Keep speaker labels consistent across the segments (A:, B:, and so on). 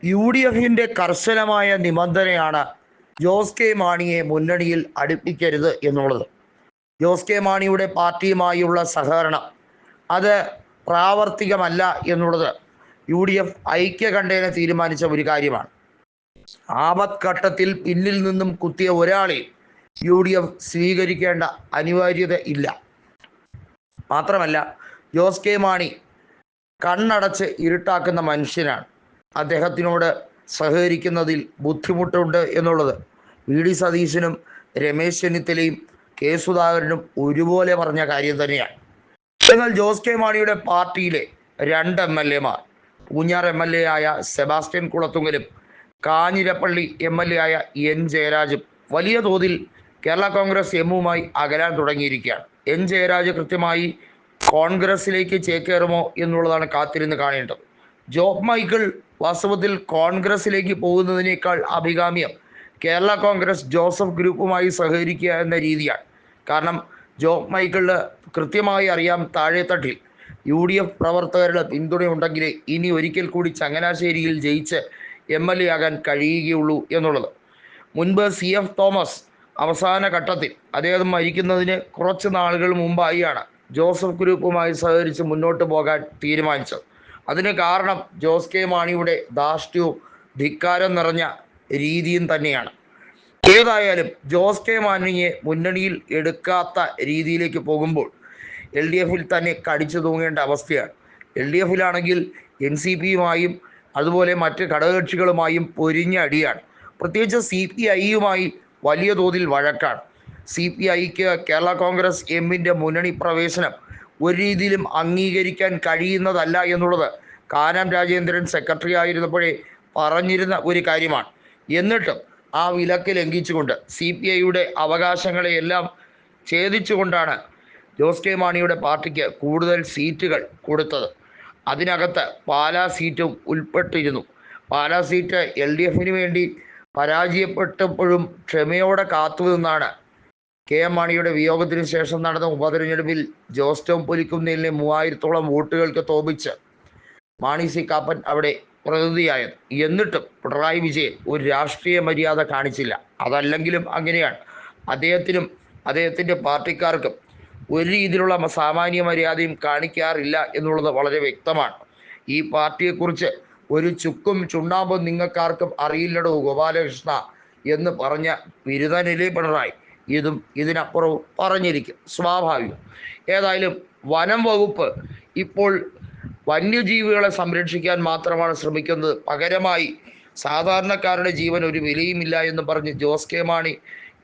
A: U D എഫിൻ്റെ കർശനമായ നിബന്ധനയാണ് Jose K മാണിയെ മുന്നണിയിൽ അടുപ്പിക്കരുത് എന്നുള്ളത്. ജോസ് കെ മാണിയുടെ പാർട്ടിയുമായുള്ള സഹകരണം അത് പ്രാവർത്തികമല്ല എന്നുള്ളത് യു ഡി എഫ് ഐക്യകണ്ഠേന തീരുമാനിച്ച ഒരു കാര്യമാണ്. ആപത്ഘട്ടത്തിൽ പിന്നിൽ നിന്നും കുത്തിയ ഒരാളെ യു ഡി എഫ് സ്വീകരിക്കേണ്ട അനിവാര്യത ഇല്ല. മാത്രമല്ല, ജോസ് കെ മാണി കണ്ണടച്ച് ഇരുട്ടാക്കുന്ന മനുഷ്യനാണ്. അദ്ദേഹത്തിനോട് സഹകരിക്കുന്നതിൽ ബുദ്ധിമുട്ടുണ്ട് എന്നുള്ളത് വി ഡി സതീശനും രമേശ് ചെന്നിത്തലയും കെ സുധാകരനും ഒരുപോലെ പറഞ്ഞ കാര്യം തന്നെയാണ്. എന്നാൽ ജോസ് കെ മാണിയുടെ പാർട്ടിയിലെ 2 MLA മാർ, പൂഞ്ഞാർ MLA ആയ സെബാസ്റ്റ്യൻ കുളത്തുങ്കലും കാഞ്ഞിരപ്പള്ളി MLA ആയ എൻ ജയരാജും വലിയ തോതിൽ കേരള കോൺഗ്രസ് എമ്മുമായി അകലാൻ തുടങ്ങിയിരിക്കുകയാണ്. എൻ ജയരാജ് കൃത്യമായി കോൺഗ്രസിലേക്ക് ചേക്കേറുമോ എന്നുള്ളതാണ് കാത്തിരുന്ന് കാണേണ്ടത്. ജോബ് മൈക്കിൾ വാസ്തവത്തിൽ കോൺഗ്രസിലേക്ക് പോകുന്നതിനേക്കാൾ അഭികാമ്യം കേരള കോൺഗ്രസ് ജോസഫ് ഗ്രൂപ്പുമായി സഹകരിക്കുക എന്ന രീതിയാണ്. കാരണം ജോബ് മൈക്കിളിന് കൃത്യമായി അറിയാം താഴെത്തട്ടിൽ യു ഡി എഫ് പ്രവർത്തകരുടെ പിന്തുണയുണ്ടെങ്കിൽ ഇനി ഒരിക്കൽ കൂടി ചങ്ങനാശ്ശേരിയിൽ ജയിച്ച് MLA ആകാൻ കഴിയുകയുള്ളൂ എന്നുള്ളത്. മുൻപ് CF തോമസ് അവസാന ഘട്ടത്തിൽ അദ്ദേഹം മരിക്കുന്നതിന് കുറച്ച് നാളുകൾ മുമ്പായാണ് ജോസഫ് ഗ്രൂപ്പുമായി സഹകരിച്ച് മുന്നോട്ട് പോകാൻ തീരുമാനിച്ചത്. അതിന് കാരണം ജോസ് കെ മാണിയുടെ ധാർഷ്ട്യവും ധിക്കാരം നിറഞ്ഞ രീതിയും തന്നെയാണ്. ഏതായാലും ജോസ് കെ മാണിയെ മുന്നണിയിൽ എടുക്കാത്ത രീതിയിലേക്ക് പോകുമ്പോൾ LDF-ൽ തന്നെ കടിച്ചു തൂങ്ങേണ്ട അവസ്ഥയാണ്. LDF-ലാണെങ്കിൽ NCP-യുമായും അതുപോലെ മറ്റ് ഘടകകക്ഷികളുമായും പൊരിഞ്ഞ അടിയാണ്. പ്രത്യേകിച്ച് CPI-യുമായി വലിയ തോതിൽ വഴക്കാണ്. CPI-ക്ക് കേരള കോൺഗ്രസ് എമ്മിൻ്റെ മുന്നണി പ്രവേശനം ഒരു രീതിയിലും അംഗീകരിക്കാൻ കഴിയുന്നതല്ല എന്നുള്ളത് കാനം രാജേന്ദ്രൻ സെക്രട്ടറി ആയിരുന്നപ്പോഴേ പറഞ്ഞിരുന്ന ഒരു കാര്യമാണ്. എന്നിട്ടും ആ വിലക്ക് ലംഘിച്ചുകൊണ്ട് CPI-യുടെ അവകാശങ്ങളെയെല്ലാം ഛേദിച്ചുകൊണ്ടാണ് ജോസ് കെ മാണിയുടെ പാർട്ടിക്ക് കൂടുതൽ സീറ്റുകൾ കൊടുത്തത്. അതിനകത്ത് പാലാ സീറ്റും ഉൾപ്പെട്ടിരുന്നു. പാലാ സീറ്റ് LDF-ന് വേണ്ടി പരാജയപ്പെട്ടപ്പോഴും ക്ഷമയോടെ കാത്തുനിന്നാണ് KM മാണിയുടെ വിയോഗത്തിന് ശേഷം നടന്ന ഉപതെരഞ്ഞെടുപ്പിൽ ജോസ് ടോം പുലിക്കുന്നേലിനെ 3000-ഓളം വോട്ടുകൾക്ക് തോൽപ്പിച്ച് മാണി സി കാപ്പൻ അവിടെ പ്രതിനിധിയായത്. എന്നിട്ടും പിണറായി വിജയൻ ഒരു രാഷ്ട്രീയ മര്യാദ കാണിച്ചില്ല. അതല്ലെങ്കിലും അങ്ങനെയാണ്. അദ്ദേഹത്തിനും അദ്ദേഹത്തിൻ്റെ പാർട്ടിക്കാർക്കും ഒരു രീതിയിലുള്ള സാമാന്യ മര്യാദയും കാണിക്കാറില്ല എന്നുള്ളത് വളരെ വ്യക്തമാണ്. ഈ പാർട്ടിയെക്കുറിച്ച് ഒരു ചുക്കും ചുണ്ണാമ്പും നിങ്ങൾക്കാർക്കും അറിയില്ലടോ ഗോപാലകൃഷ്ണ എന്ന് പറഞ്ഞ ബിരുദനിലെ പിണറായി ഇതും ഇതിനപ്പുറവും പറഞ്ഞിരിക്കും, സ്വാഭാവികം. ഏതായാലും വനം വകുപ്പ് ഇപ്പോൾ വന്യജീവികളെ സംരക്ഷിക്കാൻ മാത്രമാണ് ശ്രമിക്കുന്നത്. പകരമായി സാധാരണക്കാരുടെ ജീവൻ ഒരു വിലയുമില്ല എന്ന് പറഞ്ഞ് ജോസ് കെ മാണി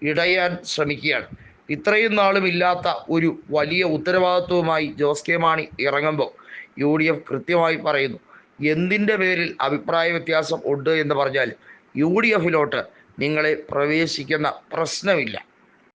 A: ഇടയാൻ ശ്രമിക്കുകയാണ്. ഇത്രയും നാളും ഇല്ലാത്ത ഒരു വലിയ ഉത്തരവാദിത്വവുമായി ജോസ് കെ മാണി ഇറങ്ങുമ്പോൾ UDF കൃത്യമായി പറയുന്നു, എന്തിൻ്റെ പേരിൽ അഭിപ്രായ വ്യത്യാസം ഉണ്ട് എന്ന് പറഞ്ഞാൽ UDF-ലോട്ട് നിങ്ങളെ പ്രവേശിക്കുന്ന പ്രശ്നമില്ല.